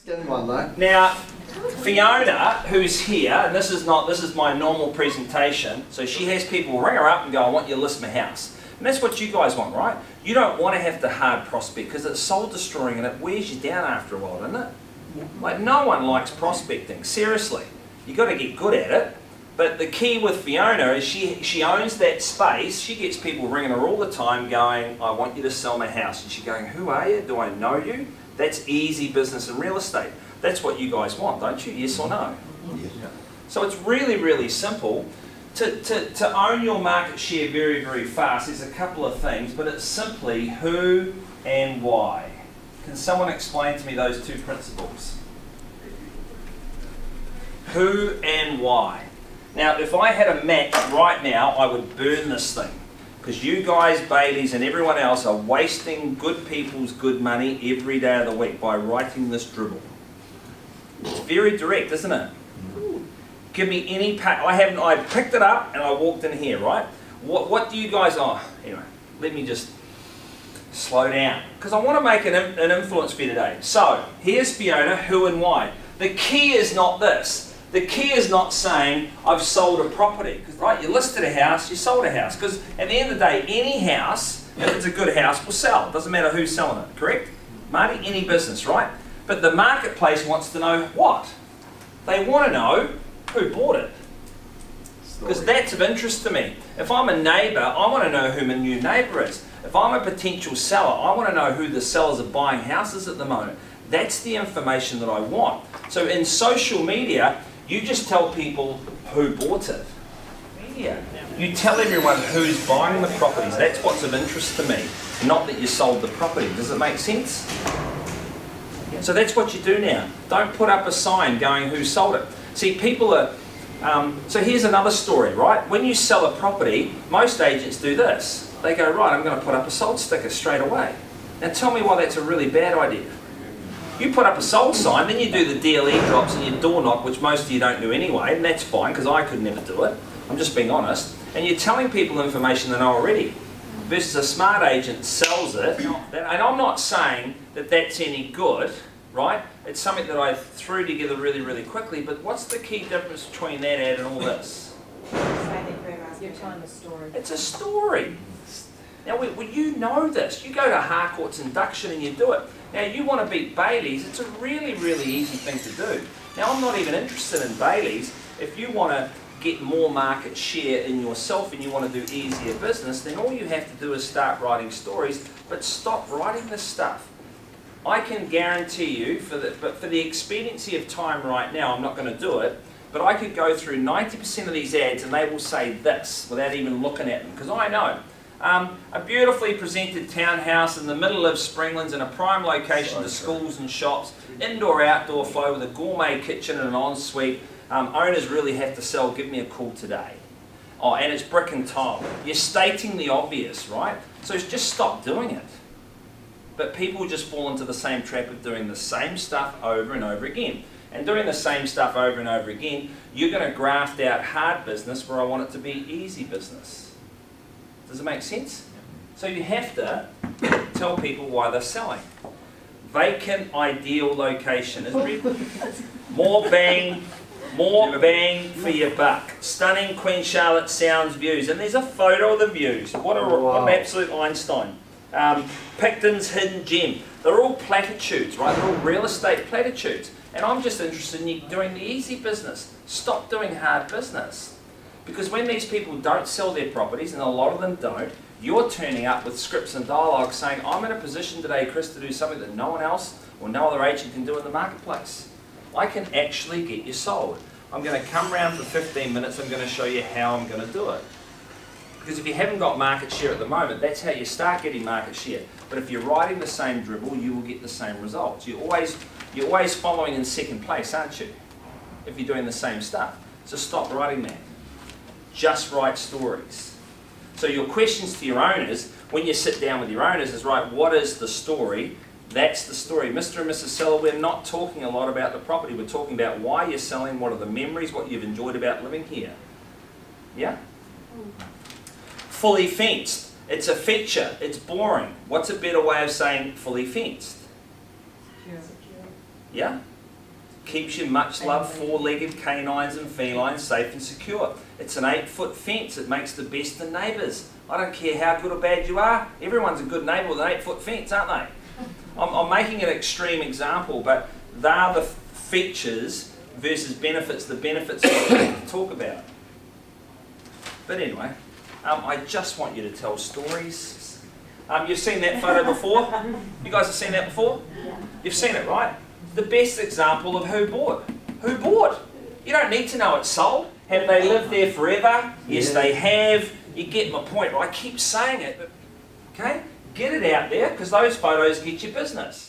Skin one though. Now, Fiona, who's here, and this is my normal presentation, so she has people ring her up and go, I want you to list my house. And that's what you guys want, right? You don't want to have to hard prospect because it's soul destroying and it wears you down after a while, doesn't it? Like, no one likes prospecting, seriously. You've got to get good at it. But the key with Fiona is she owns that space. She gets people ringing her all the time going, I want you to sell my house. And she's going, who are you? Do I know you? That's easy business in real estate. That's what you guys want, don't you? Yes or no? Yes. So it's really, really simple. To own your market share very, very fast, there's a couple of things, but it's simply who and why. Can someone explain to me those two principles? Who and why. Now, if I had a match right now, I would burn this thing. Because you guys, Baileys, and everyone else are wasting good people's good money every day of the week by writing this dribble. It's very direct, isn't it? Give me any I picked it up and I walked in here, right? What do you guys, anyway, let me just slow down. Because I want to make an influence for you today. So, here's Fiona, who and why. The key is not this. The key is not saying, I've sold a property. Because, right, you listed a house, you sold a house. Because at the end of the day, any house, if it's a good house, will sell. It doesn't matter who's selling it, correct? Marty, any business, right? But the marketplace wants to know what? They want to know who bought it. Because that's of interest to me. If I'm a neighbour, I want to know who my new neighbour is. If I'm a potential seller, I want to know who the sellers are buying houses at the moment. That's the information that I want. So in social media, you just tell people who bought it. Media. You tell everyone who's buying the properties. That's what's of interest to me. Not that you sold the property. Does it make sense? So that's what you do now. Don't put up a sign going who sold it. See, people are... so here's another story, right? When you sell a property, most agents do this. They go, right, I'm going to put up a sold sticker straight away. Now tell me why that's a really bad idea. You put up a sold sign, then you do the DLE drops and your door knock, which most of you don't do anyway, and that's fine because I could never do it. I'm just being honest. And you're telling people information they know already. Versus a smart agent sells it. And I'm not saying that that's any good, right? It's something that I threw together really, really quickly, but what's the key difference between that ad and all this? You're telling a story. It's a story. Now, you know this. You go to Harcourts induction and you do it. Now, you want to beat Baileys. It's a really, really easy thing to do. Now, I'm not even interested in Baileys. If you want to get more market share in yourself and you want to do easier business, then all you have to do is start writing stories, but stop writing this stuff. I can guarantee you, for the expediency of time right now, I'm not going to do it, but I could go through 90% of these ads and they will say this without even looking at them, because I know. A beautifully presented townhouse in the middle of Springlands in a prime location to schools and shops, indoor-outdoor flow with a gourmet kitchen and an ensuite. Owners really have to sell, give me a call today. Oh, and it's brick and tile. You're stating the obvious, right? So just stop doing it. But people just fall into the same trap of doing the same stuff over and over again. And doing the same stuff over and over again, you're going to graft out hard business where I want it to be easy business. Does it make sense? So you have to tell people why they're selling. Vacant ideal location. More bang for your buck. Stunning Queen Charlotte Sounds views. And there's a photo of the views. What an absolute Einstein. Picton's hidden gem. They're all platitudes, right? They're all real estate platitudes. And I'm just interested in you doing the easy business. Stop doing hard business. Because when these people don't sell their properties, and a lot of them don't, you're turning up with scripts and dialogue saying, I'm in a position today, Chris, to do something that no one else or no other agent can do in the marketplace. I can actually get you sold. I'm going to come around for 15 minutes, I'm going to show you how I'm going to do it. Because if you haven't got market share at the moment, that's how you start getting market share. But if you're riding the same dribble, you will get the same results. You're always following in second place, aren't you? If you're doing the same stuff. So stop writing that. Just write stories. So your questions to your owners, when you sit down with your owners, is right, what is the story? That's the story. Mr. and Mrs. Seller, we're not talking a lot about the property. We're talking about why you're selling, what are the memories, what you've enjoyed about living here. Yeah? Fully fenced. It's a feature. It's boring. What's a better way of saying fully fenced? Secure. Yeah? Keeps your much loved four-legged canines and felines safe and secure. It's an 8-foot fence. It makes the best of neighbours. I don't care how good or bad you are. Everyone's a good neighbour with an 8-foot fence, aren't they? I'm making an extreme example, but they're the features versus benefits. The benefits are what we talk about. But anyway, I just want you to tell stories. You've seen that photo before? You guys have seen that before? You've seen it, right? The best example of who bought. Who bought? You don't need to know it's sold. Have they lived there forever? Yes, they have. You get my point, right? I keep saying it. Okay? Get it out there, because those photos get you business.